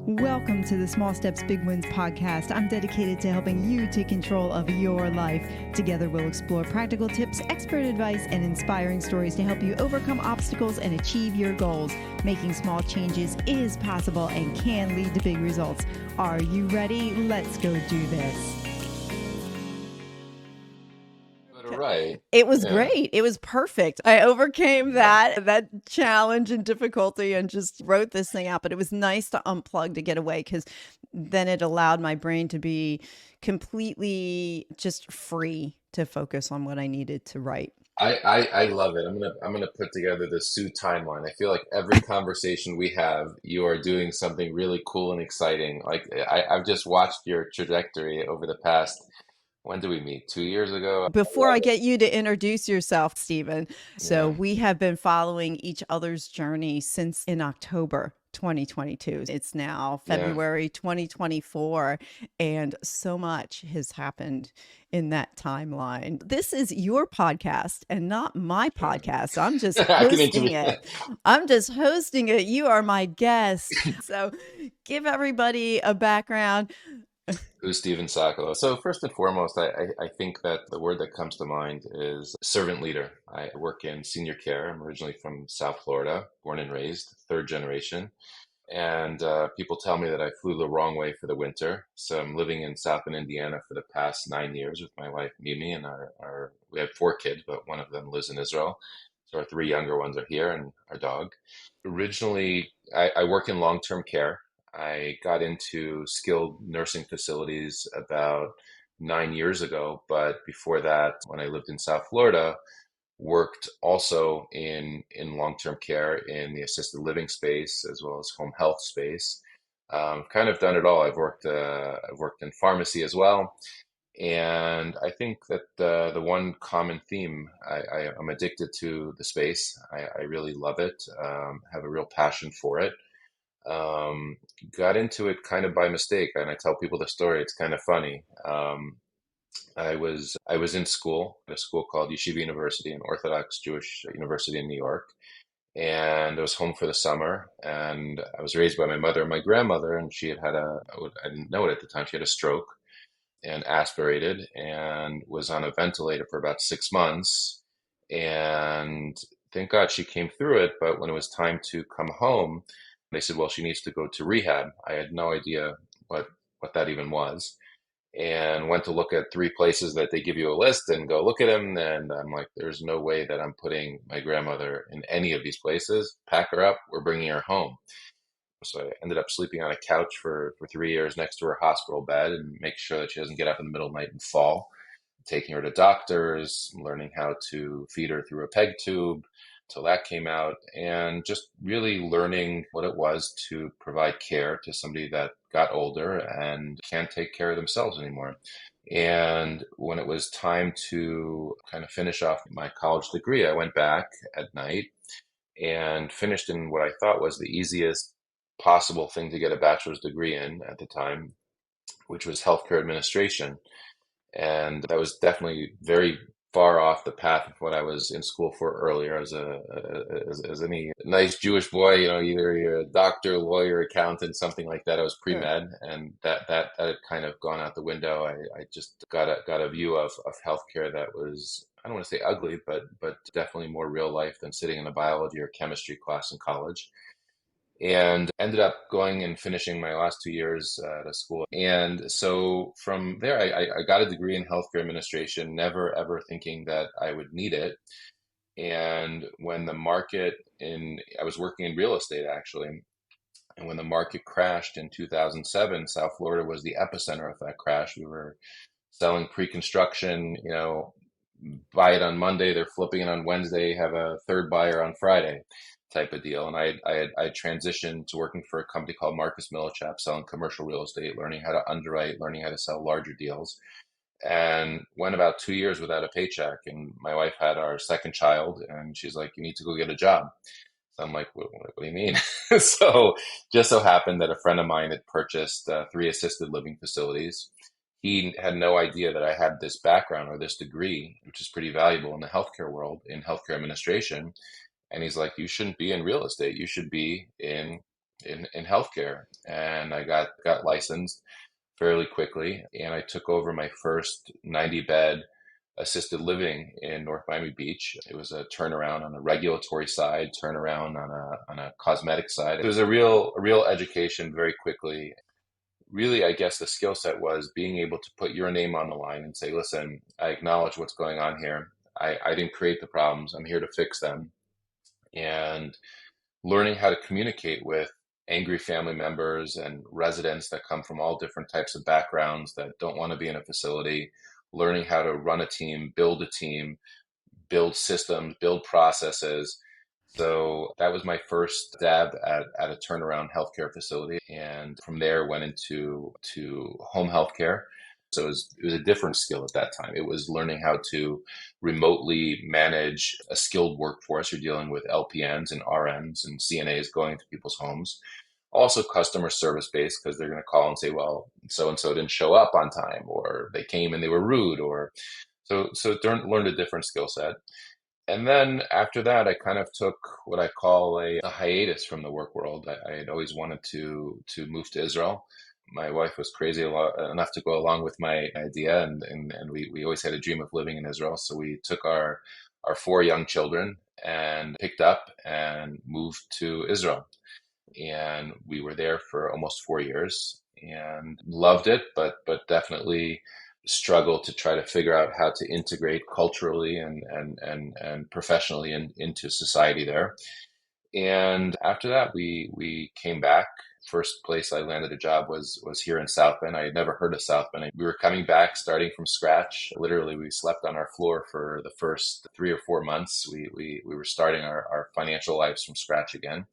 Welcome to the Small Steps, Big Wins podcast. I'm dedicated to helping you take control of your life. Together, we'll explore practical tips, expert advice, and inspiring stories to help you overcome obstacles and achieve your goals. Making small changes is possible and can lead to big results. Are you ready? Let's go do this. Right. It was great. It was perfect. I overcame that challenge and difficulty and just wrote this thing out. But it was nice to unplug, to get away, because then it allowed my brain to be completely just free to focus on what I needed to write. I love it. I'm gonna put together the Sue timeline. I feel like every conversation we have, you are doing something really cool and exciting. Like I've just watched your trajectory over the past, when did we meet? 2 years ago? Before I get you to introduce yourself, Stephen, so Yeah. we have been following each other's journey since in October 2022. It's now Yeah. February 2024, and so much has happened in that timeline. This is your podcast and not my podcast. I'm just I can hosting interview. it. You are my guest. So give everybody a background. Who's Stephen Sokolow? So first and foremost, I think that the word that comes to mind is servant leader. I work in senior care. I'm originally from South Florida, born and raised, third generation. And people tell me that I flew the wrong way for the winter. So I'm living in Southern Indiana for the past 9 years with my wife Mimi, and we have 4 kids, but one of them lives in Israel. So our 3 younger ones are here, and our dog. Originally, I work in long-term care. I got into skilled nursing facilities about 9 years ago, but before that, when I lived in South Florida, worked also in long-term care in the assisted living space as well as home health space. Kind of done it all. I've worked in pharmacy as well, and I think that the one common theme, I'm addicted to the space. I really love it. Have a real passion for it. Um, Got into it kind of by mistake, and I tell people the story. It's kind of funny. I was in school at a school called Yeshiva University, an Orthodox Jewish university in New York, and I was home for the summer. And I was raised by my mother and my grandmother, and she had I didn't know it at the time, she had a stroke and aspirated and was on a ventilator for about 6 months. And thank God she came through it. But when it was time to come home, they said, well, she needs to go to rehab. I had no idea what that even was, and went to look at 3 places that they give you a list and go look at them. And I'm like, there's no way that I'm putting my grandmother in any of these places. Pack her up. We're bringing her home. So I ended up sleeping on a couch for 3 years next to her hospital bed and make sure that she doesn't get up in the middle of the night and fall. Taking her to doctors, learning how to feed her through a peg tube till that came out, and just really learning what it was to provide care to somebody that got older and can't take care of themselves anymore. And when it was time to kind of finish off my college degree, I went back at night and finished in what I thought was the easiest possible thing to get a bachelor's degree in at the time, which was healthcare administration. And that was definitely very far off the path of what I was in school for earlier. As any nice Jewish boy, either you're a doctor, lawyer, accountant, something like that. I was pre-med, and that had kind of gone out the window. I just got a view of healthcare that was, I don't want to say ugly, but definitely more real life than sitting in a biology or chemistry class in college. And ended up going and finishing my last 2 years at a school. And so from there, I got a degree in healthcare administration, never ever thinking that I would need it. And when the market I was working in real estate actually, and when the market crashed in 2007, South Florida was the epicenter of that crash. We were selling pre-construction, buy it on Monday, they're flipping it on Wednesday, have a third buyer on Friday type of deal. And I transitioned to working for a company called Marcus Millichap, selling commercial real estate, learning how to underwrite, learning how to sell larger deals, and went about 2 years without a paycheck. And my wife had our second child, and she's like, you need to go get a job. So I'm like, what do you mean? So just so happened that a friend of mine had purchased 3 assisted living facilities. He had no idea that I had this background or this degree, which is pretty valuable in the healthcare world, in healthcare administration. And he's like, you shouldn't be in real estate. You should be in in healthcare, and I got licensed fairly quickly, and I took over my first 90-bed assisted living in North Miami Beach. It was a turnaround on a regulatory side, turnaround on a cosmetic side. It was a real education very quickly. Really, I guess the skill set was being able to put your name on the line and say, listen, I acknowledge what's going on here. I didn't create the problems. I'm here to fix them. And learning how to communicate with angry family members and residents that come from all different types of backgrounds that don't want to be in a facility, learning how to run a team, build systems, build processes. So that was my first stab at a turnaround healthcare facility. And from there went into home healthcare. So it was a different skill at that time. It was learning how to remotely manage a skilled workforce. You're dealing with LPNs and RNs and CNAs going to people's homes. Also customer service based, because they're going to call and say, well, so and so didn't show up on time, or they came and they were rude, or so learned a different skill set. And then after that, I kind of took what I call a hiatus from the work world. I had always wanted to move to Israel. My wife was crazy enough to go along with my idea, and we always had a dream of living in Israel. So we took our four young children and picked up and moved to Israel. And we were there for almost 4 years and loved it, but definitely struggled to try to figure out how to integrate culturally and professionally into society there. And after that, we came back. First place I landed a job was here in South Bend. I had never heard of South Bend. We were coming back, starting from scratch. Literally, we slept on our floor for the first 3 or 4 months. We were starting our financial lives from scratch again.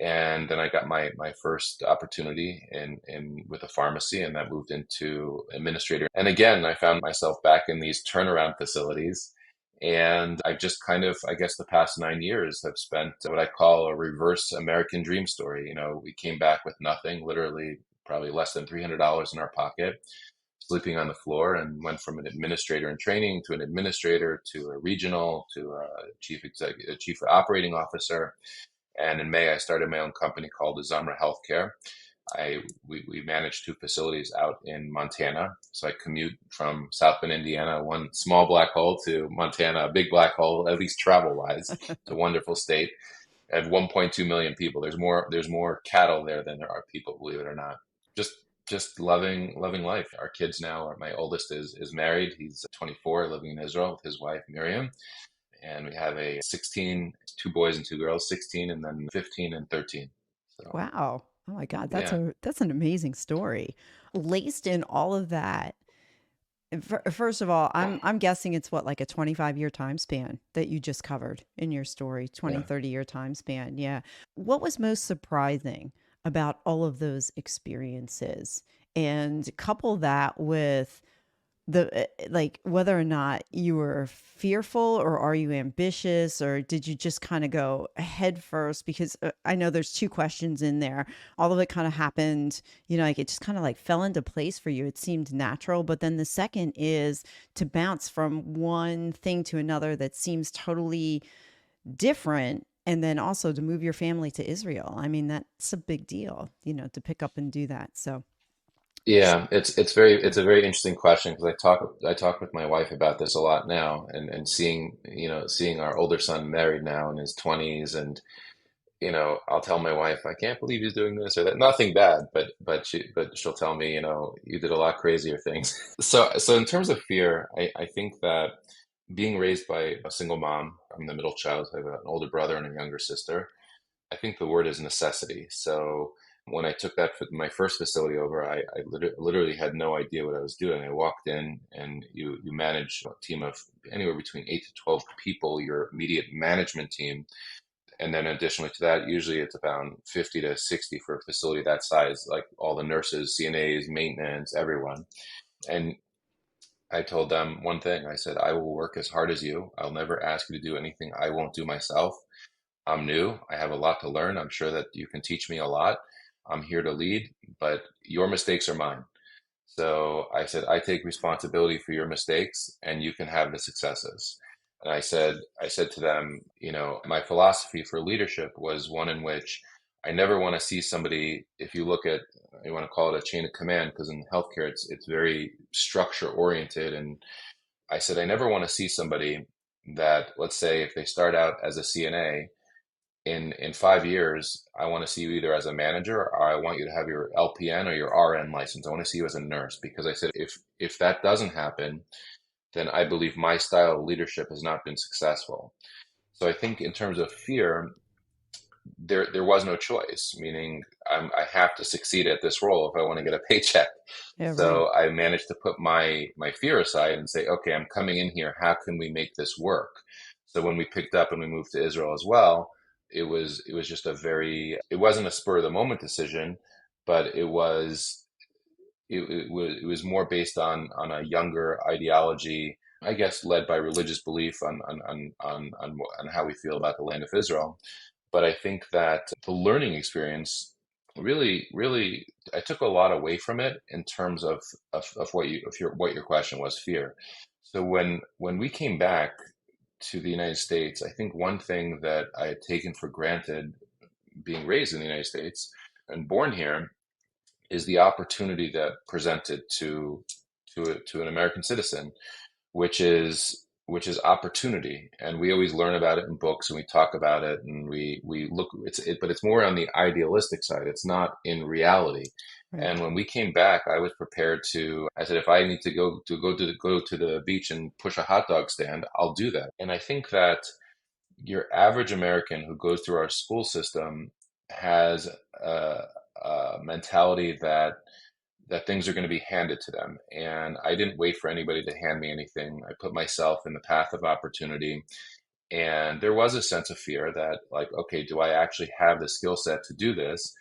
And then I got my first opportunity in with a pharmacy, and that moved into administrator. And again, I found myself back in these turnaround facilities. And I've just kind of, I guess, the past 9 years have spent what I call a reverse American dream story. You know, we came back with nothing, literally probably less than $300 in our pocket, sleeping on the floor, and went from an administrator in training to an administrator to a regional to a chief operating officer. And in May, I started my own company called Azamra Healthcare. We manage two facilities out in Montana. So I commute from South Bend, Indiana, one small black hole, to Montana, a big black hole, at least travel wise. It's a wonderful state. At 1.2 million people. There's more cattle there than there are people, believe it or not. Just loving life. Our kids now, my oldest is married. He's 24, living in Israel with his wife Miriam. And we have a 16, two boys and two girls, 16, and then 15 and 13. So Wow. Oh my God, yeah, that's an amazing story. Laced in all of that. First of all, I'm guessing it's what, like a 25-year time span that you just covered in your story, yeah. 20-30 year time span. Yeah. What was most surprising about all of those experiences? And couple that with like whether or not you were fearful, or are you ambitious, or did you just kind of go head first? Because I know there's two questions in there. All of it kind of happened, like it just kind of like fell into place for you. It seemed natural. But then the second is to bounce from one thing to another that seems totally different, and then also to move your family to Israel. I mean, that's a big deal, to pick up and do that. So Yeah, it's a very interesting question, because I talk with my wife about this a lot now, and seeing our older son married now in his 20s. And I'll tell my wife, I can't believe he's doing this or that. Nothing bad, but she'll tell me, you did a lot crazier things. So in terms of fear, I think that being raised by a single mom, I'm the middle child. I have an older brother and a younger sister. I think the word is necessity. So when I took that for my first facility over, I literally had no idea what I was doing. I walked in, and you manage a team of anywhere between 8 to 12 people, your immediate management team. And then additionally to that, usually it's about 50 to 60 for a facility that size, like all the nurses, CNAs, maintenance, everyone. And I told them one thing. I said, I will work as hard as you. I'll never ask you to do anything I won't do myself. I'm new. I have a lot to learn. I'm sure that you can teach me a lot. I'm here to lead, but your mistakes are mine. So I said, I take responsibility for your mistakes, and you can have the successes. And I said to them, my philosophy for leadership was one in which I never want to see somebody, if you look at, you want to call it a chain of command, because in healthcare it's very structure oriented. And I said, I never want to see somebody that, let's say, if they start out as a CNA, in 5 years, I want to see you either as a manager, or I want you to have your LPN or your RN license. I want to see you as a nurse, because I said, if that doesn't happen, then I believe my style of leadership has not been successful. So I think in terms of fear, there was no choice, meaning I have to succeed at this role if I want to get a paycheck. Yeah, right. So I managed to put my fear aside and say, okay, I'm coming in here. How can we make this work? So when we picked up and we moved to Israel as well, it was just it wasn't a spur of the moment decision, but it was more based on a younger ideology, I guess, led by religious belief on how we feel about the land of Israel. But I think that the learning experience really, I took a lot away from it in terms of what your question was, fear. So when we came back to the United States, I think one thing that I had taken for granted, being raised in the United States and born here, is the opportunity that presented to an American citizen, which is opportunity. And we always learn about it in books and we talk about it and we look, but it's more on the idealistic side. It's not in reality. Right. And when we came back, I was prepared I said, if I need to go to the beach and push a hot dog stand, I'll do that. And I think that your average American who goes through our school system has a mentality that things are going to be handed to them. And I didn't wait for anybody to hand me anything. I put myself in the path of opportunity. And there was a sense of fear that, like, okay, do I actually have the skill set to do this?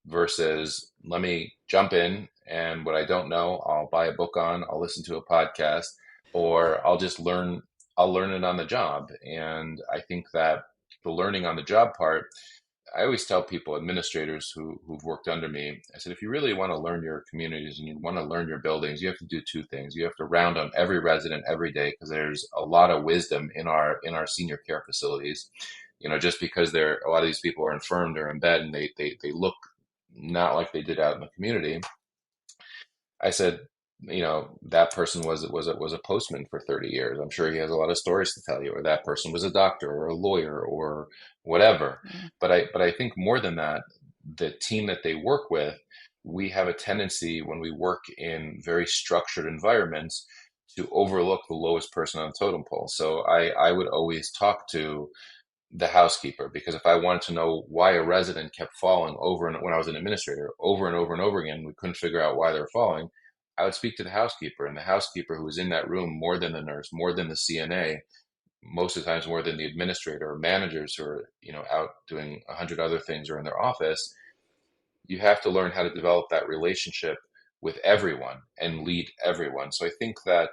Versus let me jump in, and what I don't know, I'll buy a book on, I'll listen to a podcast, or I'll learn it on the job. And I think that the learning on the job part, I always tell people, administrators who've worked under me, I said, if you really want to learn your communities and you want to learn your buildings, you have to do two things. You have to round on every resident every day, because there's a lot of wisdom in our senior care facilities. Just because a lot of these people are infirmed or in bed and they look not like they did out in the community. I said, that person was a postman for 30 years. I'm sure he has a lot of stories to tell you. Or that person was a doctor or a lawyer or whatever. Yeah. But I think more than that, the team that they work with, we have a tendency when we work in very structured environments to overlook the lowest person on the totem pole. So I would always talk to the housekeeper, because if I wanted to know why a resident kept falling over, and when I was an administrator, over and over and over again, we couldn't figure out why they were falling, I would speak to the housekeeper, and the housekeeper who was in that room more than the nurse, more than the CNA, most of the times more than the administrator or managers who are, out doing 100 other things or in their office. You have to learn how to develop that relationship with everyone and lead everyone. So I think that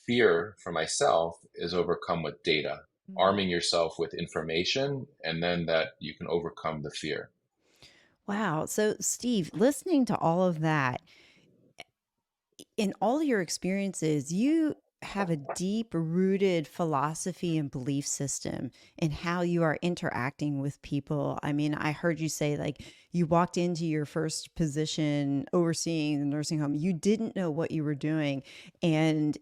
fear for myself is overcome with data, Mm. arming yourself with information, and then that you can overcome the fear. Wow. So, Steve, listening to all of that, in all your experiences, you have a deep rooted philosophy and belief system in how you are interacting with people. I mean, I heard you say, like, you walked into your first position overseeing the nursing home, you didn't know what you were doing. And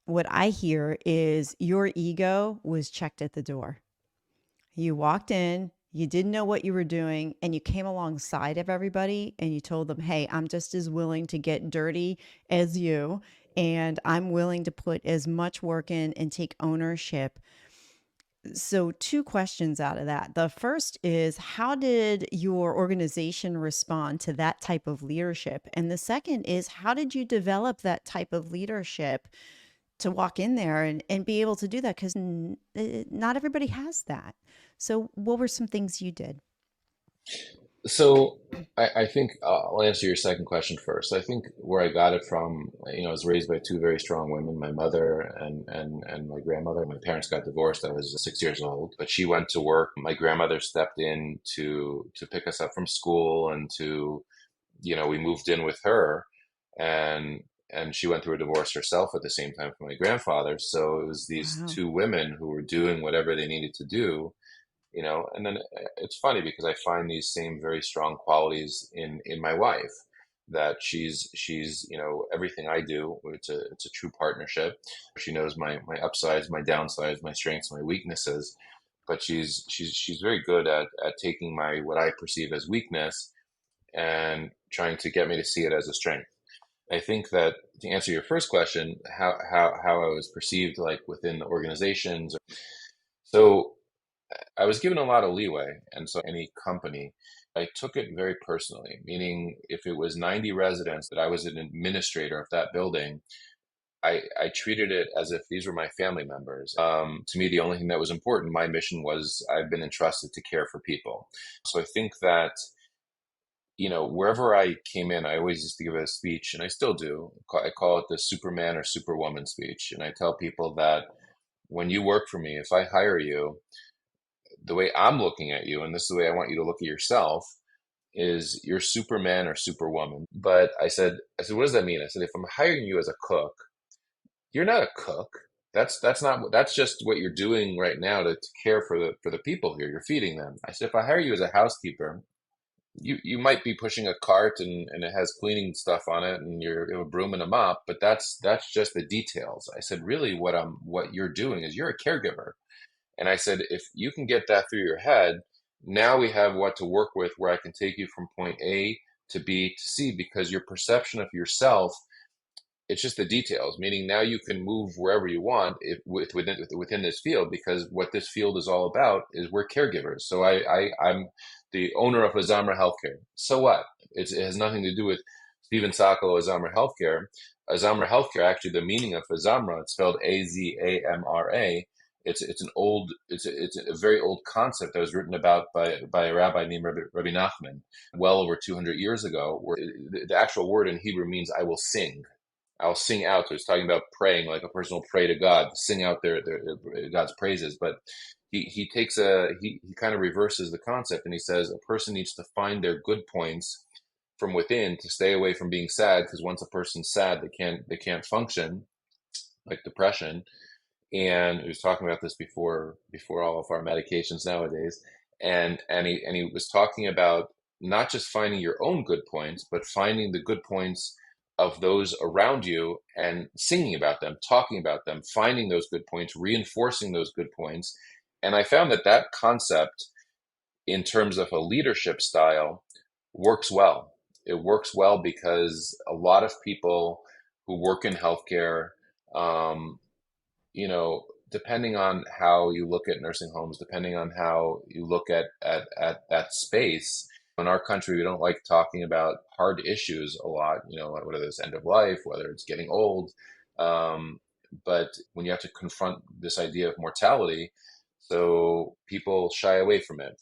what I hear is your ego was checked at the door. You walked in, you didn't know what you were doing, and you came alongside of everybody and you told them, hey, I'm just as willing to get dirty as you, and I'm willing to put as much work in and take ownership. So, two questions out of that. The first is, how did your organization respond to that type of leadership? And the second is, how did you develop that type of leadership to walk in there and be able to do that? Because not everybody has that. So, what were some things you did? So I think I'll answer your second question first. I think where I got it from, I was raised by two very strong women, my mother and my grandmother. My parents got divorced. I was 6 years old, but she went to work. My grandmother stepped in to pick us up from school, and we moved in with her, and she went through a divorce herself at the same time from my grandfather. So it was these Wow. two women who were doing whatever they needed to do And then it's funny because I find these same very strong qualities in my wife, that she's everything I do, it's a true partnership. She knows my upsides, my downsides, my strengths, my weaknesses, but she's very good at taking my what I perceive as weakness and trying to get me to see it as a strength. I think that, to answer your first question, how I was perceived, like within the organizations. So I was given a lot of leeway, and so any company, I took it very personally. Meaning, if it was 90 residents that I was an administrator of that building, I treated it as if these were my family members. To me, the only thing that was important, my mission was, I've been entrusted to care for people. So I think that, wherever I came in, I always used to give a speech, and I still do. I call it the Superman or Superwoman speech. And I tell people that when you work for me, if I hire you, the way I'm looking at you, and this is the way I want you to look at yourself, is you're Superman or Superwoman. But what does that mean? I said, if I'm hiring you as a cook, you're not a cook. That's just what you're doing right now to care for the people here. You're feeding them. I said, if I hire you as a housekeeper, you might be pushing a cart and it has cleaning stuff on it and you have a broom and a mop, but that's just the details. I said, really what you're doing is you're a caregiver. And I said, if you can get that through your head, now we have what to work with, where I can take you from point A to B to C, because your perception of yourself, it's just the details, meaning now you can move wherever you want within this field, because what this field is all about is we're caregivers. So I'm the owner of Azamra Healthcare. So what? It has nothing to do with Stephen Sokolow, Azamra Healthcare. Azamra Healthcare, actually, the meaning of Azamra, it's spelled Azamra. It's a very old concept that was written about by a rabbi named Rabbi Nachman well over 200 years ago, where the actual word in Hebrew means "I will sing." I'll sing out. So it's talking about praying, like a person will pray to God, sing out their God's praises. But he kind of reverses the concept, and he says a person needs to find their good points from within to stay away from being sad, because once a person's sad, they can't function, like depression. And he was talking about this before all of our medications nowadays, and he was talking about not just finding your own good points, but finding the good points of those around you and singing about them, talking about them, finding those good points, reinforcing those good points. And I found that concept, in terms of a leadership style, works well. It works well because a lot of people who work in healthcare, um, depending on how you look at nursing homes, depending on how you look at that space, in our country, we don't like talking about hard issues a lot, whether it's end of life, whether it's getting old. Um, but when you have to confront this idea of mortality, so people shy away from it.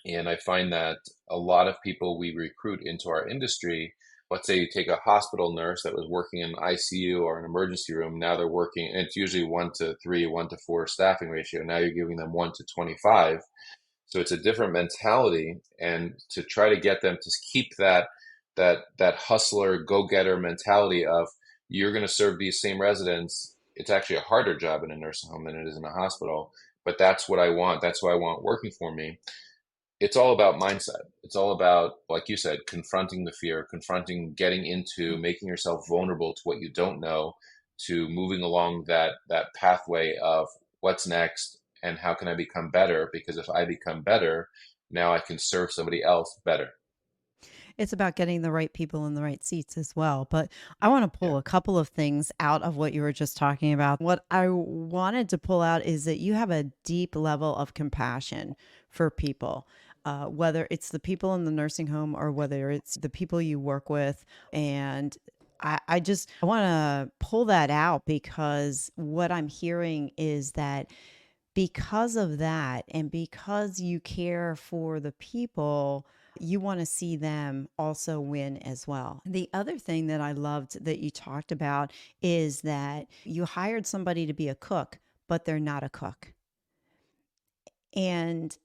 And I find that a lot of people we recruit into our industry, let's say you take a hospital nurse that was working in ICU or an emergency room, now they're working, and it's usually 1-3, 1-4 staffing ratio. Now you're giving them 1-25. So it's a different mentality. And to try to get them to keep that hustler, go-getter mentality of, you're going to serve these same residents, it's actually a harder job in a nursing home than it is in a hospital. But that's what I want. That's what I want working for me. It's all about mindset. It's all about, like you said, confronting the fear, getting into making yourself vulnerable to what you don't know, to moving along that pathway of what's next and how can I become better? Because if I become better, now I can serve somebody else better. It's about getting the right people in the right seats as well. But I want to Yeah. pull a couple of things out of what you were just talking about. What I wanted to pull out is that you have a deep level of compassion for people. Whether it's the people in the nursing home or whether it's the people you work with. And I want to pull that out because what I'm hearing is that because of that and because you care for the people, you want to see them also win as well. The other thing that I loved that you talked about is that you hired somebody to be a cook, but they're not a cook. And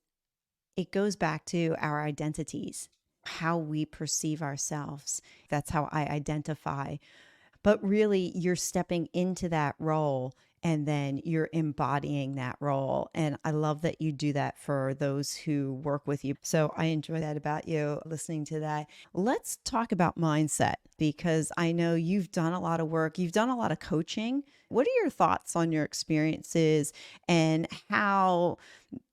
it goes back to our identities, how we perceive ourselves. That's how I identify. But really, you're stepping into that role and then you're embodying that role. And I love that you do that for those who work with you. So I enjoy that about you, listening to that. Let's talk about mindset, because I know you've done a lot of work, you've done a lot of coaching. What are your thoughts on your experiences and how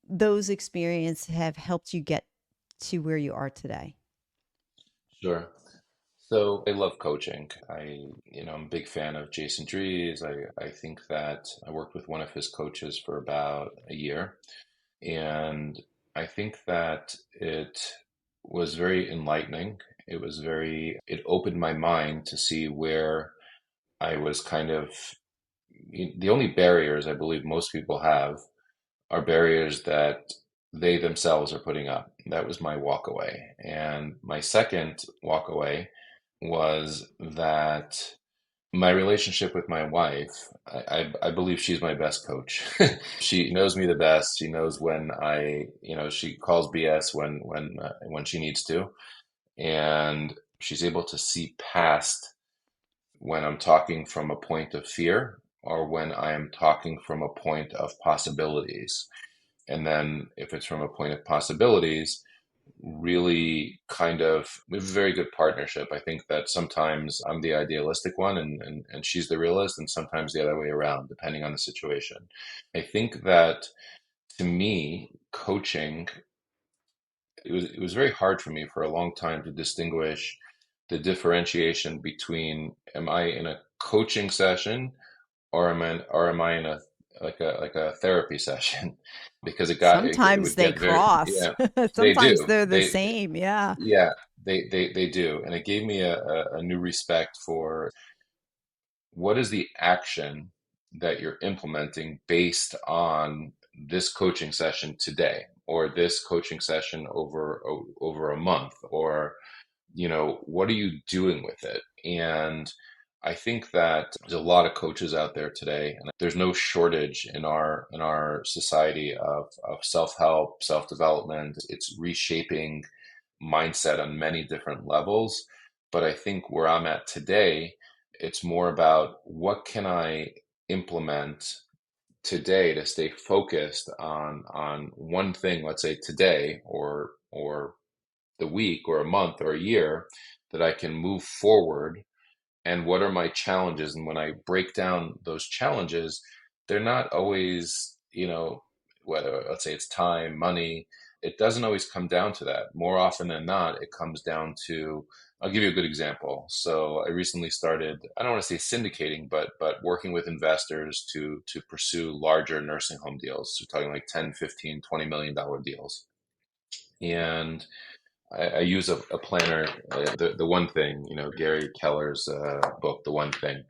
those experiences have helped you get to where you are today? Sure. So I love coaching. I'm a big fan of Jason Drees. I think that I worked with one of his coaches for about a year, and I think that it was very enlightening. It opened my mind to see where I was the only barriers I believe most people have are barriers that they themselves are putting up. That was my walk away. And my second walk away was that my relationship with my wife, I believe she's my best coach. She knows me the best. She knows when she calls BS when she needs to, and she's able to see past when I'm talking from a point of fear or when I am talking from a point of possibilities. And then if it's from a point of possibilities, really we have a very good partnership. I think that sometimes I'm the idealistic one and she's the realist, and sometimes the other way around, depending on the situation. I think that to me, coaching, it was very hard for me for a long time to distinguish the differentiation between am I in a coaching session or am I in a like a therapy session because it Sometimes would they get very cross. yeah they Sometimes do they're the they same. Yeah. yeah they do, and it gave me a new respect for what is the action that you're implementing based on this coaching session today or this coaching session over a month, or what are you doing with it? And I think that there's a lot of coaches out there today, and there's no shortage in our society of self-help, self-development. It's reshaping mindset on many different levels. But I think where I'm at today, it's more about what can I implement today to stay focused on one thing, let's say today or the week or a month or a year, that I can move forward, and what are my challenges. And when I break down those challenges, they're not always, whether let's say it's time, money, it doesn't always come down to that. More often than not, it comes down to, I'll give you a good example. So I recently started, I don't want to say syndicating, but working with investors to pursue larger nursing home deals. So we're talking like 10, 15, $20 million deals. And I use a planner, the one thing, Gary Keller's book, The One Thing.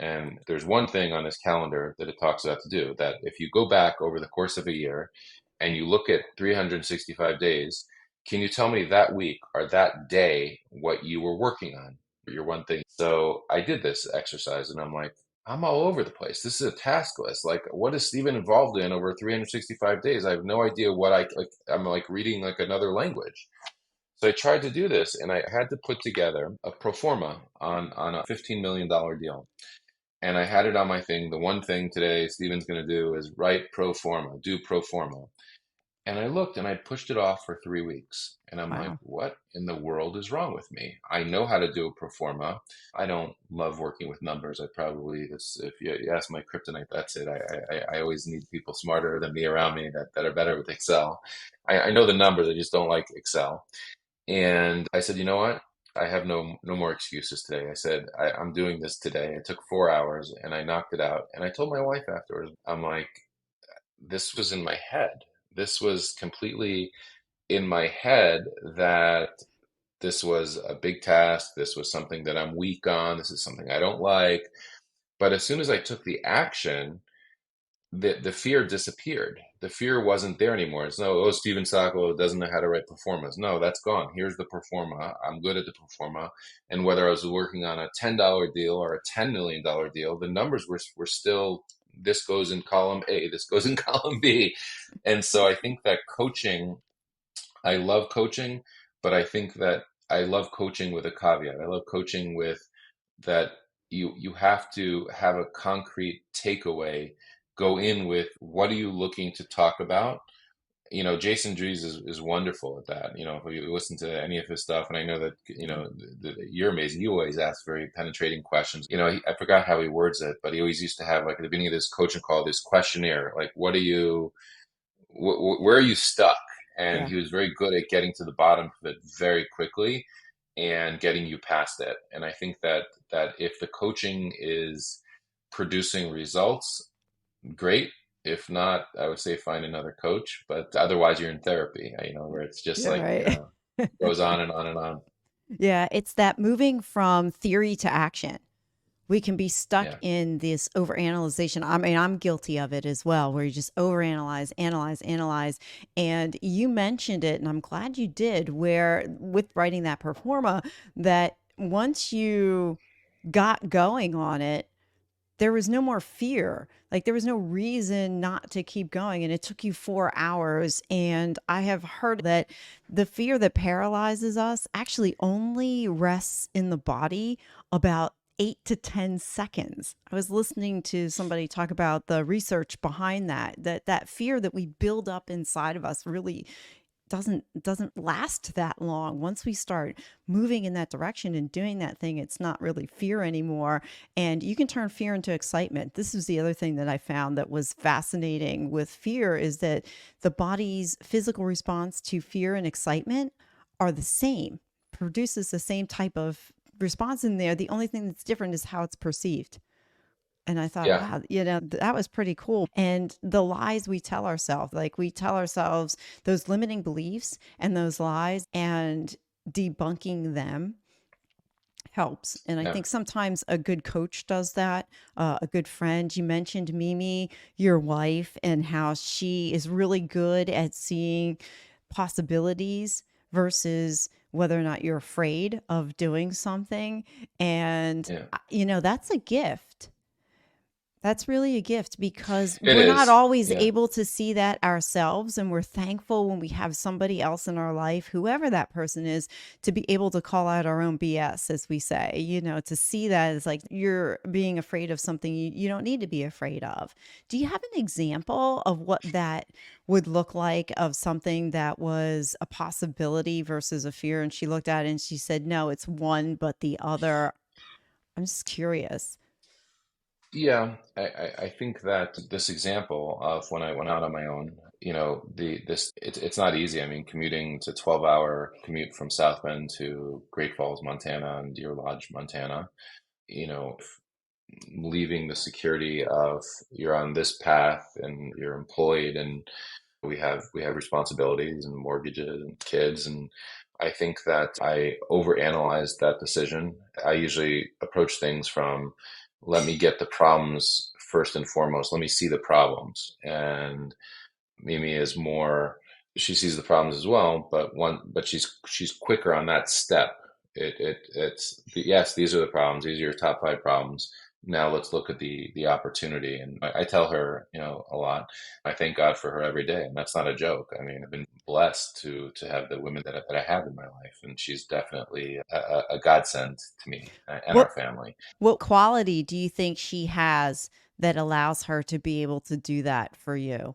And there's one thing on his calendar that it talks about to do, that if you go back over the course of a year and you look at 365 days, can you tell me that week or that day what you were working on? Your one thing. So I did this exercise and I'm like, I'm all over the place. This is a task list. Like, what is Stephen involved in over 365 days? I have no idea what I'm like reading like another language. So I tried to do this, and I had to put together a pro forma on a $15 million deal. And I had it on my thing. The one thing today Steven's going to do is write pro forma, do pro forma. And I looked and I pushed it off for 3 weeks. And I'm like, Wow. what in the world is wrong with me? I know how to do a pro forma. I don't love working with numbers. If you ask my kryptonite, that's it. I always need people smarter than me around me that are better with Excel. I know the numbers, I just don't like Excel. And I said, you know what? I have no more excuses today. I said, I'm doing this today. It took 4 hours and I knocked it out. And I told my wife afterwards, I'm like, this was in my head. This was completely in my head that this was a big task. This was something that I'm weak on. This is something I don't like. But as soon as I took the action, the fear disappeared. The fear wasn't there anymore. It's no, oh, Stephen Sokolow doesn't know how to write performance. No, that's gone. Here's the performa. I'm good at the performa. And whether I was working on a $10 deal or a $10 million deal, the numbers were still, this goes in column A, this goes in column B. And so I think that coaching, I love coaching, but I think that I love coaching with a caveat. I love coaching with that you have to have a concrete takeaway. Go in with, what are you looking to talk about? Jason Drees is wonderful at that. If you listen to any of his stuff, and I know that, you're amazing. You always ask very penetrating questions. I forgot how he words it, but he always used to have, like, at the beginning of this coaching call, this questionnaire, like, where are you stuck? And Yeah. he was very good at getting to the bottom of it very quickly and getting you past it. And I think that if the coaching is producing results, great. If not, I would say find another coach. But otherwise, you're in therapy, where it's just Yeah, like, right. goes on and on and on. Yeah, it's that moving from theory to action. We can be stuck Yeah, in this overanalyzation. I mean, I'm guilty of it as well, where you just overanalyze, analyze, analyze. And you mentioned it, and I'm glad you did, where with writing that performa, that once you got going on it, there was no more fear. Like there was no reason not to keep going. And it took you 4 hours. And I have heard that the fear that paralyzes us actually only rests in the body about 8 to 10 seconds. I was listening to somebody talk about the research behind that fear that we build up inside of us really doesn't last that long. Once we start moving in that direction and doing that thing, it's not really fear anymore, and you can turn fear into excitement. This is the other thing that I found that was fascinating with fear, is that the body's physical response to fear and excitement are the same, produces the same type of response in there. The only thing that's different is how it's perceived. And I thought, yeah, wow, that was pretty cool. And the lies we tell ourselves, like we tell ourselves those limiting beliefs and those lies, and debunking them helps. And I yeah, think sometimes a good coach does that, a good friend. You mentioned Mimi, your wife, and how she is really good at seeing possibilities versus whether or not you're afraid of doing something. And, yeah. that's a gift. That's really a gift because It we're not is. always Yeah, able to see that ourselves. And we're thankful when we have somebody else in our life, whoever that person is, to be able to call out our own BS, as we say, to see that as like you're being afraid of something you don't need to be afraid of. Do you have an example of what that would look like, of something that was a possibility versus a fear? And she looked at it and she said, no, it's one, but the other. I'm just curious. yeah. I think that this example of when I went out on my own, it's not easy. I mean, commuting to 12-hour commute from South Bend to Great Falls, Montana, and Deer Lodge, Montana. You know, leaving the security of, you're on this path and you're employed, and we have responsibilities and mortgages and kids. And I think that I overanalyzed that decision. I usually approach things from, let me get the problems first and foremost. Let me see the problems. And Mimi is more, she sees the problems as well, but she's quicker on that step. It's yes, these are the problems. These are your top five problems. Now let's look at the opportunity. And I tell her, a lot. I thank God for her every day, and that's not a joke. I mean, I've been blessed to have the women that I have in my life, and she's definitely a godsend to me and our What family. What quality do you think she has that allows her to be able to do that for you?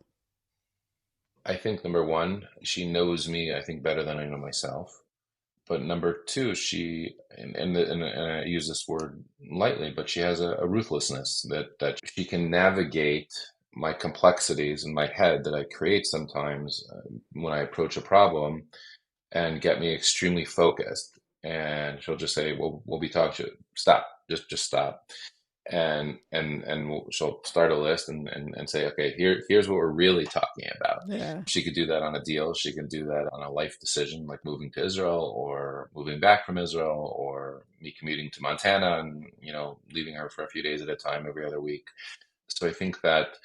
I think number one, she knows me, I think, better than I know myself. But number two, she, and I use this word lightly, but she has a ruthlessness that she can navigate my complexities in my head that I create sometimes, when I approach a problem, and get me extremely focused. And she'll just say, "Well, we'll be talking to you. Stop. Just stop." And she'll start a list and say, okay, here's what we're really talking about. Yeah. She could do that on a deal. She can do that on a life decision, like moving to Israel or moving back from Israel, or me commuting to Montana and, leaving her for a few days at a time every other week. So I think that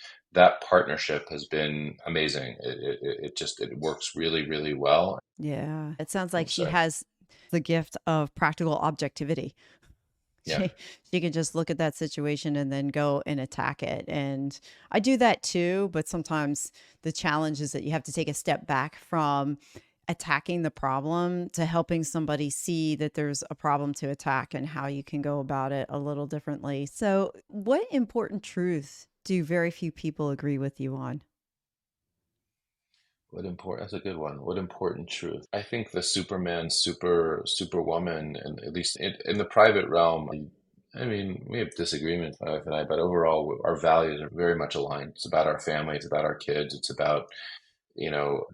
partnership has been amazing. It works really, really well. Yeah. It sounds like And she so, has the gift of practical objectivity. yeah, She can just look at that situation and then go and attack it. And I do that too, but sometimes the challenge is that you have to take a step back from attacking the problem to helping somebody see that there's a problem to attack and how you can go about it a little differently. So, what important truth do very few people agree with you on? That's a good one. What important truth? I think the Superman, Superwoman, and at least in the private realm, I mean, we have disagreements, my wife and I, but overall, our values are very much aligned. It's about our family, it's about our kids, it's about,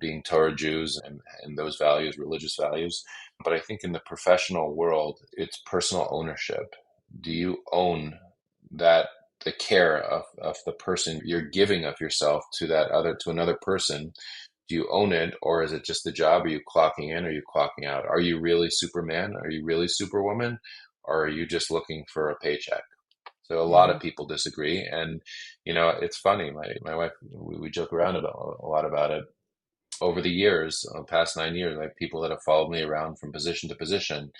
being Torah Jews and those values, religious values. But I think in the professional world, it's personal ownership. Do you own that, the care of the person you're giving of yourself to another person? Do you own it, or is it just a job? Are you clocking in? Or are you clocking out? Are you really Superman? Are you really Superwoman? Or are you just looking for a paycheck? So a lot Yeah. of people disagree, and it's funny. My wife, we joke around a lot about it. Over the years, past 9 years, I have people that have followed me around from position to position,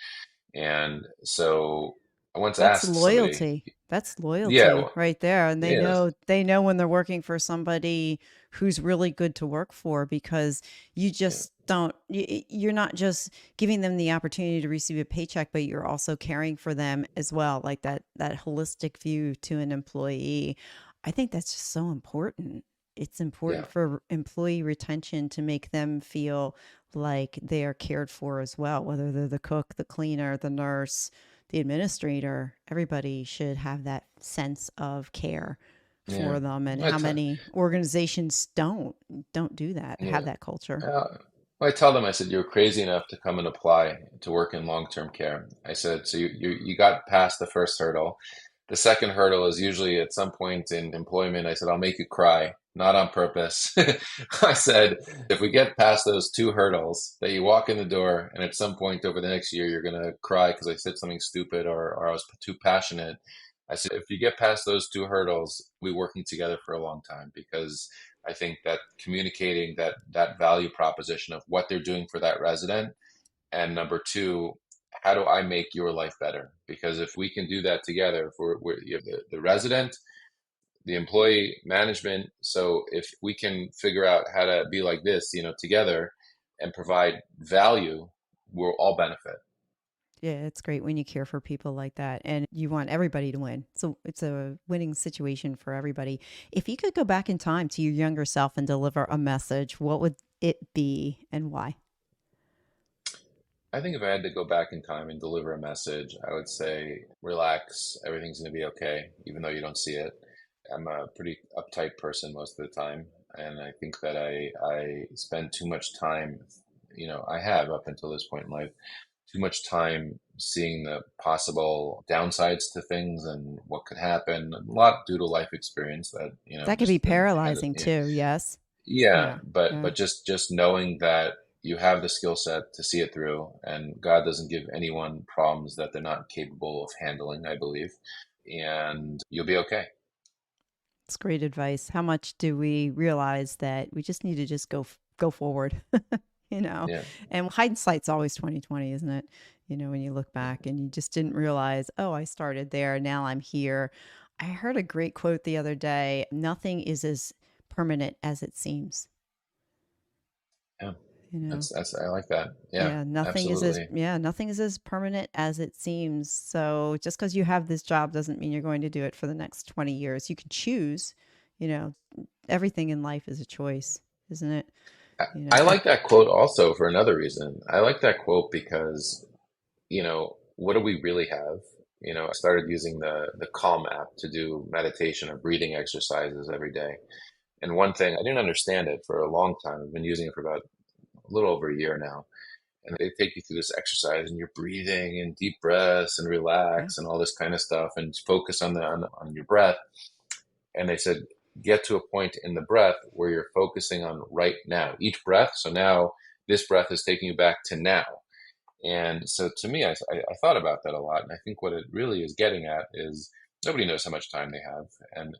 and so I once That's asked somebody, loyalty. That's yeah, loyalty right there. And yeah, they know when they're working for somebody who's really good to work for, because you yeah, just don't you're not just giving them the opportunity to receive a paycheck, but you're also caring for them as well, like that holistic view to an employee. I think that's just so important. It's yeah, important for employee retention to make them feel like they are cared for as well, whether they're the cook, the cleaner, the nurse, the administrator. Everybody should have that sense of care yeah. for them. And I how t many organizations don't do that, have yeah. that culture? Well, I tell them, I said, you're crazy enough to come and apply to work in long-term care. I said, so you got past the first hurdle. The second hurdle is usually at some point in employment. I said, I'll make you cry, not on purpose. I said, if we get past those two hurdles, that you walk in the door and at some point over the next year, you're going to cry because I said something stupid or I was too passionate. I said, if you get past those two hurdles, we're working together for a long time, because I think that communicating that value proposition of what they're doing for that resident, and number two, how do I make your life better? Because if we can do that together, if you have the resident, the employee, management. So if we can figure out how to be like this, together, and provide value, we'll all benefit. Yeah, it's great when you care for people like that and you want everybody to win. So it's a winning situation for everybody. If you could go back in time to your younger self and deliver a message, what would it be and why? I think if I had to go back in time and deliver a message, I would say relax, everything's going to be okay, even though you don't see it. I'm a pretty uptight person most of the time, and I think that I spend too much time, I have up until this point in life, too much time seeing the possible downsides to things and what could happen. A lot due to life experience that, That could be just been had. paralyzing too. Yes. Yeah, Yeah. but Yeah. just knowing that you have the skill set to see it through, and God doesn't give anyone problems that they're not capable of handling, I believe, and you'll be okay. It's great advice. How much do we realize that we just need to just go forward, you know? Yeah, And hindsight's always 2020, isn't it? When you look back and you just didn't realize, oh, I started there, now I'm here. I heard a great quote the other day, nothing is as permanent as it seems, yeah. you know? That's I like that. Yeah, Yeah, absolutely. nothing is as permanent as it seems. So just because you have this job doesn't mean you're going to do it for the next 20 years. You can choose, you know, everything in life is a choice, isn't it? I, You I know, and like that quote also for another reason. I like that quote because, what do we really have? I started using the Calm app to do meditation or breathing exercises every day. And one thing, I didn't understand it for a long time. I've been using it for about a little over a year now. And they take you through this exercise, and you're breathing and deep breaths and yeah, relax and all this kind of stuff, and focus on your breath. And they said, get to a point in the breath where you're focusing on right now, each breath. So now this breath is taking you back to now. And so to me, I thought about that a lot. And I think what it really is getting at is nobody knows how much time they have.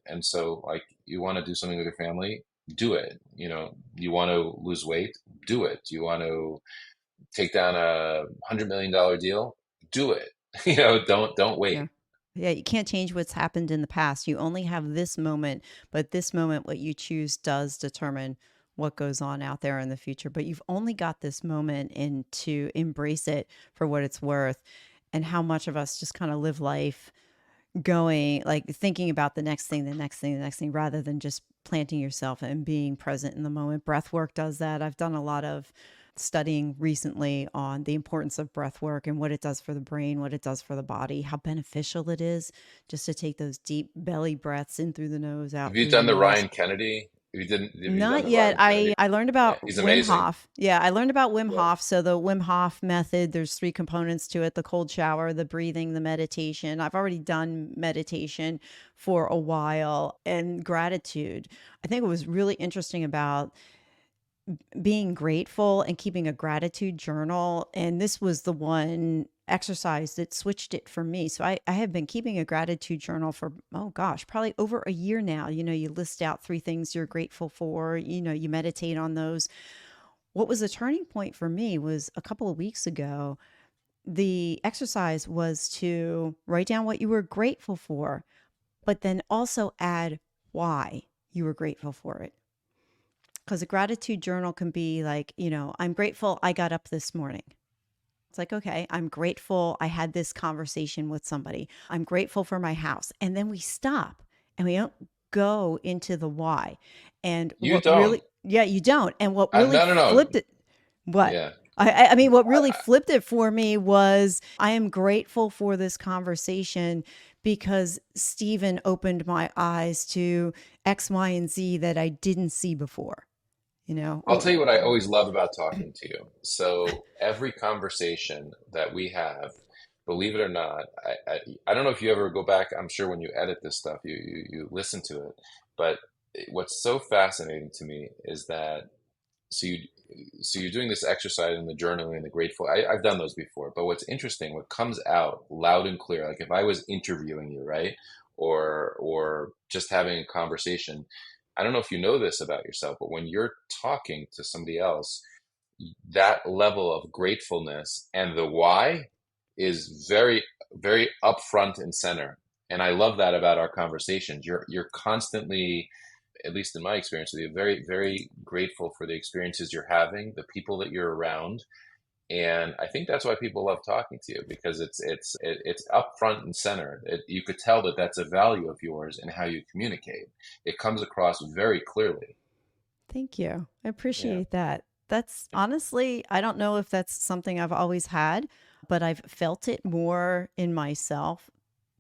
And so, like, you want to do something with your family, do it. You want to lose weight, do it. You want to take down $100 million deal, do it. Don't yeah. wait. Yeah, you can't change what's happened in the past. You only have this moment, but this moment, what you choose does determine what goes on out there in the future, but you've only got this moment and to embrace it for what it's worth. And how much of us just kind of live life going, like thinking about the next thing, the next thing, the next thing, rather than just planting yourself and being present in the moment. Breath work does that. I've done a lot of studying recently on the importance of breath work and what it does for the brain, what it does for the body, how beneficial it is just to take those deep belly breaths in through the nose, Have out you through the done the nose. Ryan Kennedy? Have you done Not the yet. Ryan Kennedy? I learned Yeah, about he's Wim amazing. Hof. Yeah, I learned about Wim Yeah. Hof. So the Wim Hof method, there's three components to it: the cold shower, the breathing, the meditation. I've already done meditation for a while, and gratitude. I think it was really interesting about being grateful and keeping a gratitude journal. And this was the one exercise that switched it for me. So I have been keeping a gratitude journal for, oh gosh, probably over a year now. You list out three things you're grateful for, you meditate on those. What was a turning point for me was a couple of weeks ago. The exercise was to write down what you were grateful for, but then also add why you were grateful for it. Because a gratitude journal can be like, I'm grateful I got up this morning. It's like, okay, I'm grateful I had this conversation with somebody. I'm grateful for my house. And then we stop and we don't go into the why. And You what don't. really, yeah, you don't. And what really No, no, no. flipped it, what? Yeah. I mean, what really I, flipped it for me was I am grateful for this conversation because Stephen opened my eyes to X, Y, and Z that I didn't see before, I'll or tell you what I always love about talking to you. So every conversation that we have, believe it or not, I don't know if you ever go back. I'm sure when you edit this stuff, you listen to it. But what's so fascinating to me is that so you so you're doing this exercise in the journaling and the grateful. I've done those before, but what's interesting, what comes out loud and clear, like if I was interviewing you, right, or just having a conversation. I don't know if you know this about yourself, but when you're talking to somebody else, that level of gratefulness and the why is very, very upfront and center. And I love that about our conversations. You're constantly, at least in my experience with you, very, very grateful for the experiences you're having, the people that you're around. And I think that's why people love talking to you because it's up front and center. You could tell that that's a value of yours in how you communicate. It comes across very clearly. thank you. I Yeah. appreciate that. That's honestly, I don't know if that's something I've always had, but I've felt it more in myself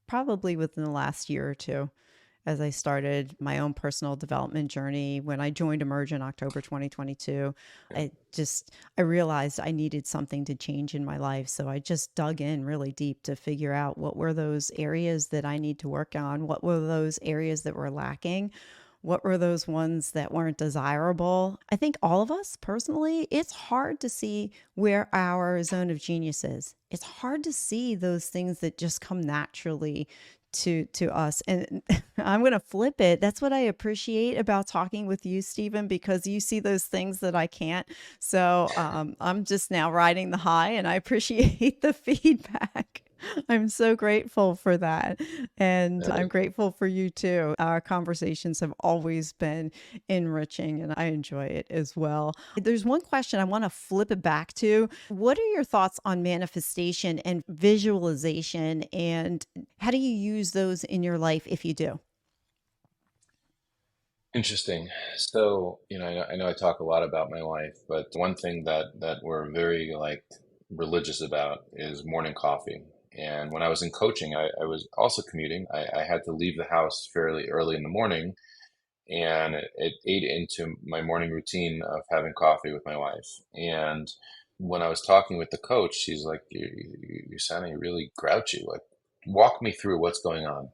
probably within the last year or two as I started my own personal development journey. When I joined Emerge in October 2022, Yeah. I realized I needed something to change in my life. So I just dug in really deep to figure out what were those areas that I need to work on, what were those areas that were lacking, what were those ones that weren't desirable. I think all of us personally, it's hard to see where our zone of genius is. It's hard to see those things that just come naturally to us. And I'm going to flip it. That's what I appreciate about talking with you, Stephen, because you see those things that I can't. So I'm just now riding the high and I appreciate the feedback. I'm so grateful for that. And Uh, I'm grateful for you too. Our conversations have always been enriching and I enjoy it as well. There's one question I want to flip it back to. What are your thoughts on manifestation and visualization, and how do you use those in your life if you do? Interesting. So, I know I talk a lot about my wife, but one thing that we're very like religious about is morning coffee. And when I was in coaching, I was also commuting. I had to leave the house fairly early in the morning, and it ate into my morning routine of having coffee with my wife. And when I was talking with the coach, she's like, You're sounding really grouchy. Like, walk me through what's going on."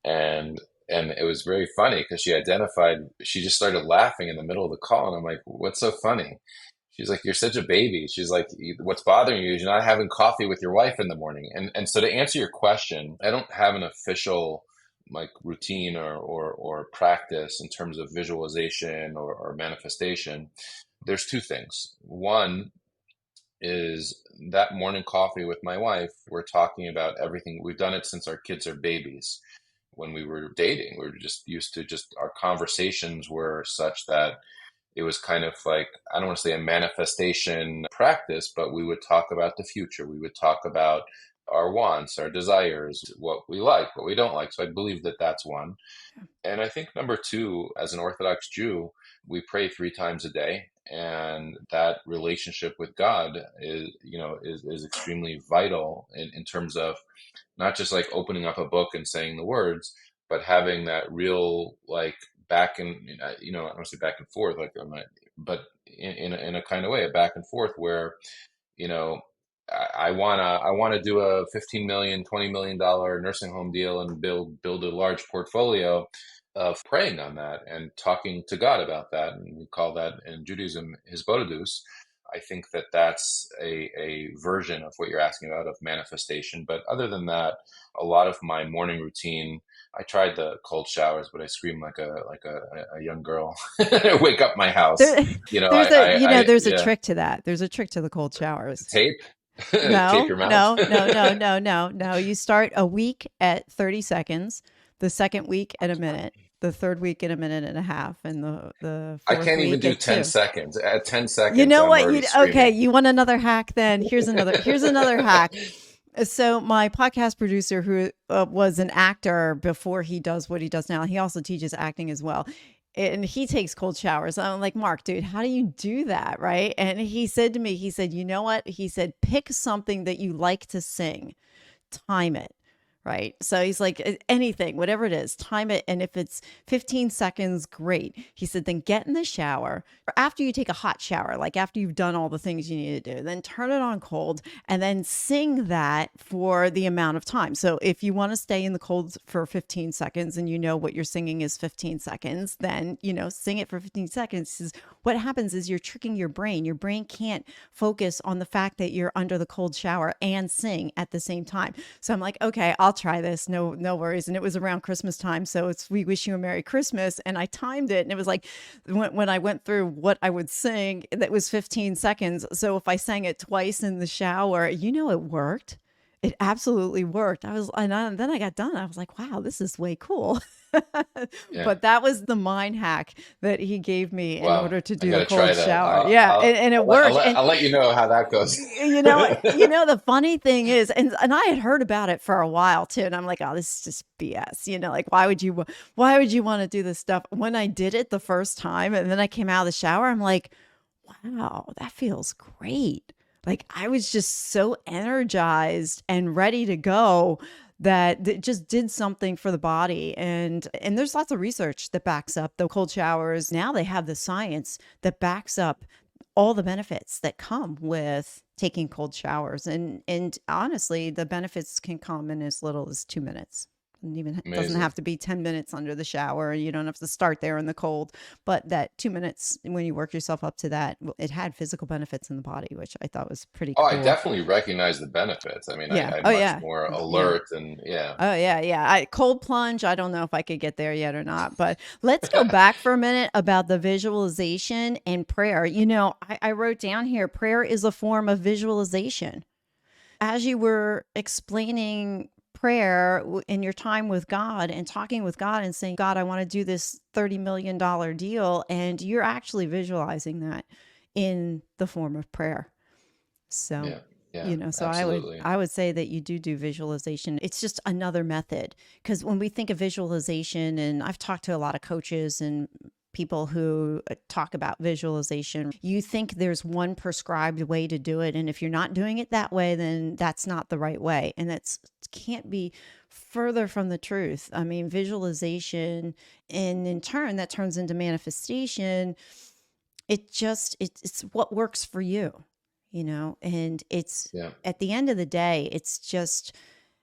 and and it was very funny because she just started laughing in the middle of the call, and I'm like, "What's so funny?" She's like, "You're such a baby." She's like, "What's bothering you is you're not having coffee with your wife in the morning." And so to answer your question, I don't have an official like routine or practice in terms of visualization or manifestation. There's two things. One is that morning coffee with my wife, we're talking about everything. We've done it since our kids are babies. When we were dating, we were just used to just our conversations were such that it was kind of like, I don't want to say a manifestation practice, but we would talk about the future. We would talk about our wants, our desires, what we like, what we don't like. So I believe that that's one. And I think number two, as an Orthodox Jew, we pray 3 times a day. And that relationship with God is extremely vital in terms of not just like opening up a book and saying the words, but having that real like back and I don't want to say back and forth like but in a kind of way, a back and forth where you know I wanna do a 15 million, $20 million nursing home deal and build a large portfolio of praying on that and talking to God about that, and we call that in Judaism hisbodedus. I think that that's a version of what you're asking about of manifestation. But other than that, a lot of my morning routine, I tried the cold showers, but I scream like a young girl. Wake up my house. There, You know, there's a, there's a yeah. trick to that. There's a trick to the cold showers. Tape, tape No, your mouth. no, no, no, no, no, no. You start a week at 30 seconds, the second week at a minute, the third week at a minute and a half, and the I fourth can't even week do at 10 2. seconds. At 10 You seconds, know I'm what? already Okay, screaming. you want another hack then? Here's another hack. So my podcast producer, who was an actor before he does what he does now, he also teaches acting as well. And he takes cold showers. I'm like, Mark, dude, how do you do that? Right. And he said to me, he said, you know what? He said, pick something that you like to sing, time it. Right. So he's like, anything, whatever it is, time it. And if it's 15 seconds, great. He said, then get in the shower. Or after you take a hot shower, like after you've done all the things you need to do, then turn it on cold and then sing that for the amount of time. So if you want to stay in the cold for 15 seconds and you know what you're singing is 15 seconds, then, sing it for 15 seconds. What happens is you're tricking your brain. Your brain can't focus on the fact that you're under the cold shower and sing at the same time. So I'm like, okay, I'll try this. No worries. And it was around Christmas time. So it's We Wish You a Merry Christmas. And I timed it. And it was like when I went through what I would sing, that was 15 seconds. So if I sang it twice in the shower, it worked. It absolutely worked. Then I got done. I was like, wow, this is way cool. Yeah. But that was the mind hack that he gave me in Wow. order to I do got the to try cold that. shower. Yeah. And it worked. I'll let you know how that goes. The funny thing is, and I had heard about it for a while too. And I'm like, oh, this is just BS. Like, why would you want to do this stuff? When I did it the first time and then I came out of the shower, I'm like, wow, that feels great. Like I was just so energized and ready to go that it just did something for the body. And there's lots of research that backs up the cold showers. Now they have the science that backs up all the benefits that come with taking cold showers. And honestly, the benefits can come in as little as 2 minutes. It doesn't Amazing. have to be 10 minutes under the shower. You don't have to start there in the cold, but that 2 minutes, when you work yourself up to that, it had physical benefits in the body, which I thought was pretty Oh, I cool. definitely recognize the benefits. I mean, Yeah. I'm Oh, much yeah. more Yeah. alert and yeah. Oh, yeah. Yeah. Cold plunge. I don't know if I could get there yet or not, but let's go back for a minute about the visualization and prayer. I wrote down here, prayer is a form of visualization. As you were explaining prayer in your time with God and talking with God and saying, God, I want to do this $30 million deal. And you're actually visualizing that in the form of prayer. So, Yeah. Yeah, so absolutely. I would say that you do visualization. It's just another method, because when we think of visualization, and I've talked to a lot of coaches and people who talk about visualization, you think there's one prescribed way to do it. And if you're not doing it that way, then that's not the right way. And that's can't be further from the truth. I mean, visualization, and in turn, that turns into manifestation. It's what works for you, and it's Yeah. at the end of the day, it's just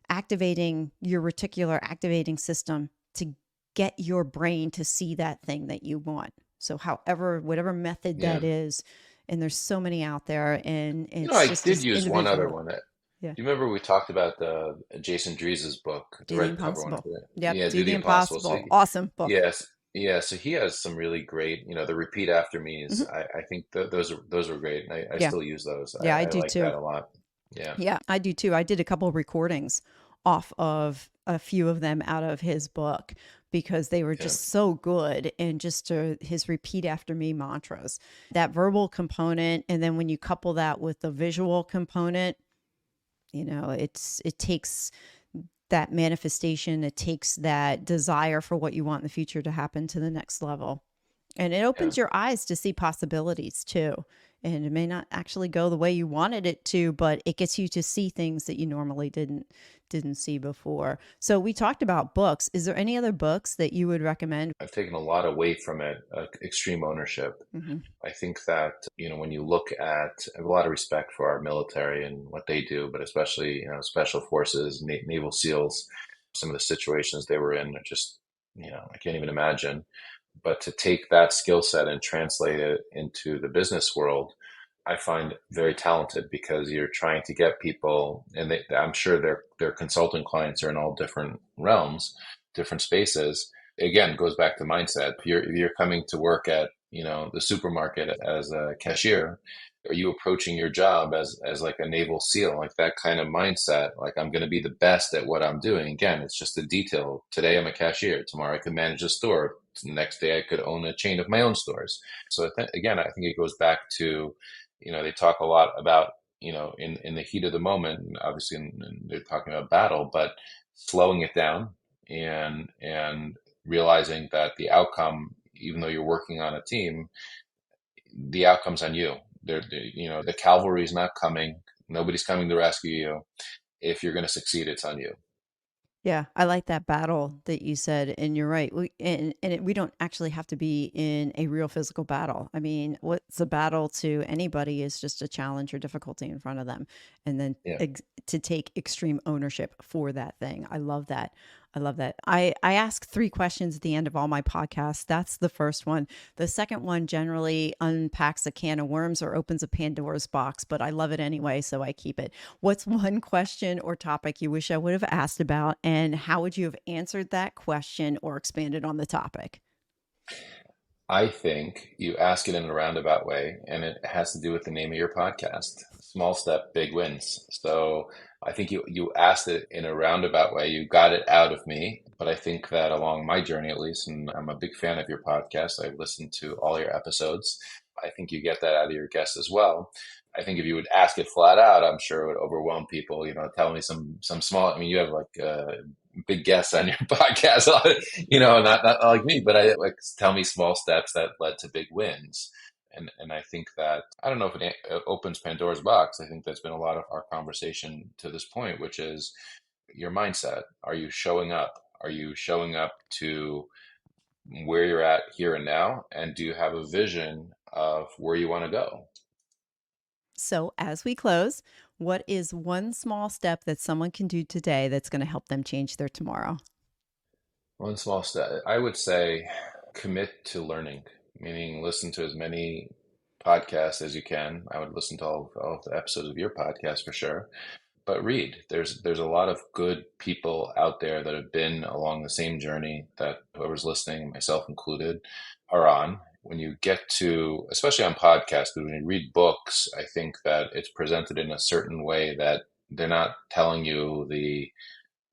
activating your reticular activating system to get your brain to see that thing that you want. So whatever method Yeah. that is, and there's so many out there, and it's I just did as use one other individual. one. Yeah. Do you remember we talked about the Jason Drees's book, the Do the red cover one impossible. for it? Yep. Yeah, Do Do the the Impossible. So impossible. Awesome book. yes, yeah. So he has some really great, the repeat after me's. Hmm. I think those are great, and I Yeah. still use those. Yeah, I I do like too. that a lot. Yeah. Yeah, I do too. I did a couple of recordings off of a few of them out of his book because they were Yeah. just so good, and just his repeat after me mantras, that verbal component. And then when you couple that with the visual component, it takes that manifestation, it takes that desire for what you want in the future to happen to the next level. And it Yeah. opens your eyes to see possibilities too. And it may not actually go the way you wanted it to, but it gets you to see things that you normally didn't see before. So we talked about books. Is there any other books that you would recommend? I've taken a lot away from it, extreme ownership. Hmm. I think that, when you look at, I have a lot of respect for our military and what they do, but especially, special forces, naval SEALs, some of the situations they were in are just, I can't even imagine. But to take that skill set and translate it into the business world, I find very talented because you're trying to get people, and I'm sure their consultant clients are in all different realms, different spaces. Again, it goes back to mindset. If you're coming to work at the supermarket as a cashier, are you approaching your job as like a naval SEAL, like that kind of mindset? Like, I'm going to be the best at what I'm doing. Again, it's just a detail. Today I'm a cashier. Tomorrow I could manage a store. The next day I could own a chain of my own stores. So again, I think it goes back to, they talk a lot about, in the heat of the moment, and obviously they're talking about battle, but slowing it down and realizing that the outcome, even though you're working on a team, the outcome's on you. The cavalry is not coming. Nobody's coming to rescue you. If you're going to succeed, it's on you. Yeah, I like that battle that you said, and you're right. We don't actually have to be in a real physical battle. I mean, what's a battle to anybody is just a challenge or difficulty in front of them, and then Yeah. to take extreme ownership for that thing. I love that. I love that. I ask 3 questions at the end of all my podcasts. That's the first one. The second one generally unpacks a can of worms or opens a Pandora's box, but I love it anyway, so I keep it. What's one question or topic you wish I would have asked about, and how would you have answered that question or expanded on the topic? I think you ask it in a roundabout way, and it has to do with the name of your podcast, Small Step, Big Wins. So I think you asked it in a roundabout way. You got it out of me, but I think that along my journey, at least, and I'm a big fan of your podcast. I've listened to all your episodes. I think you get that out of your guests as well. I think if you would ask it flat out, I'm sure it would overwhelm people. Tell me some small. I mean, you have like big guests on your podcast, not like me, but I like tell me small steps that led to big wins. And I think that, I don't know if it opens Pandora's box. I think that's been a lot of our conversation to this point, which is your mindset. Are you showing up? Are you showing up to where you're at here and now? And do you have a vision of where you want to go? So, as we close, what is one small step that someone can do today that's going to help them change their tomorrow? One small step, I would say, commit to learning, meaning listen to as many podcasts as you can. I would listen to all of the episodes of your podcast for sure, but read. There's a lot of good people out there that have been along the same journey that whoever's listening, myself included, are on. When you get to, especially on podcasts, but when you read books, I think that it's presented in a certain way that they're not telling you the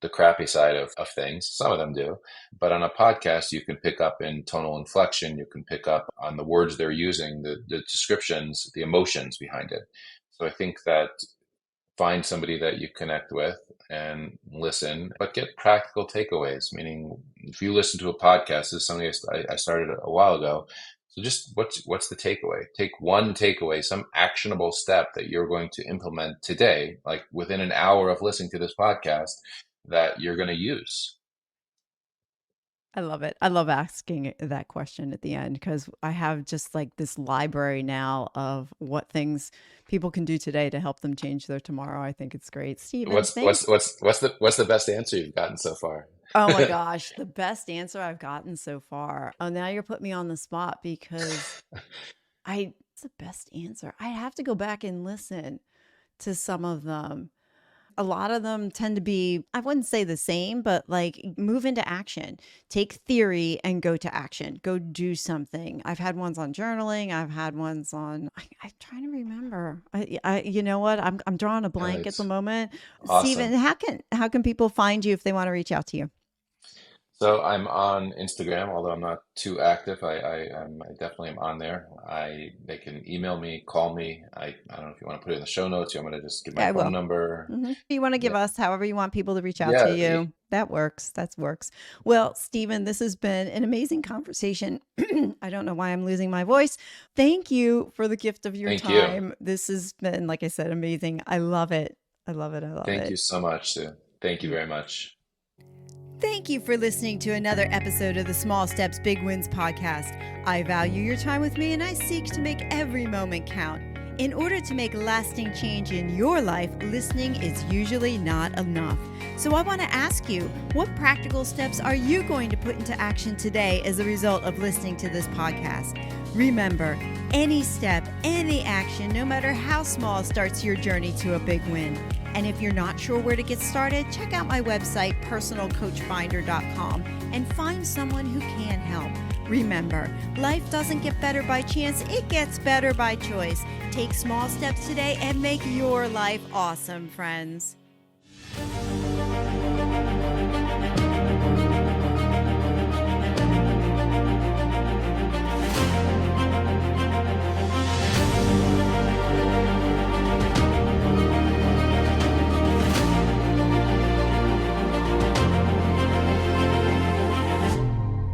crappy side of things. Some of them do. But on a podcast, you can pick up in tonal inflection. You can pick up on the words they're using, the descriptions, the emotions behind it. So I think that find somebody that you connect with and listen, but get practical takeaways. Meaning, if you listen to a podcast, this is something I started a while ago. So just what's the takeaway? Take one takeaway, some actionable step that you're going to implement today, like within an hour of listening to this podcast, that you're going to use. I love it. I love asking that question at the end because I have just like this library now of what things people can do today to help them change their tomorrow. I think it's great. Stephen, What's what's thanks. what's what's the best answer you've gotten so far? Oh my gosh, the best answer I've gotten so far. Oh, now you're putting me on the spot because it's the best answer. I have to go back and listen to some of them. A lot of them tend to be, I wouldn't say the same, but like move into action. Take theory and go to action. Go do something. I've had ones on journaling. I've had ones on, I'm trying to remember. You know what? I'm drawing a blank at the Right. moment. Stephen, Awesome. how can people find you if they want to reach out to you? So I'm on Instagram, although I'm not too active. I definitely am on there. They can email me, call me. I don't know if you want to put it in the show notes. You want me to just give my Yeah, I phone will. number? You want to Yeah, give us however you want people to reach out to yeah. you. That works. That works. Well, Stephen, this has been an amazing conversation. I don't know why I'm losing my voice. Thank you for the gift of your Thank you. time. This has been, like I said, amazing. I love it. I love it. I love Thank you it. so much, Sue. Thank you very much. Thank you for listening to another episode of the Small Steps, Big Wins podcast. I value your time with me and I seek to make every moment count. In order to make lasting change in your life, listening is usually not enough. So I want to ask you, what practical steps are you going to put into action today as a result of listening to this podcast? Remember, any step, any action, no matter how small, starts your journey to a big win. And if you're not sure where to get started, check out my website, personalcoachfinder.com, and find someone who can help. Remember, life doesn't get better by chance, it gets better by choice. Take small steps today and make your life awesome, friends.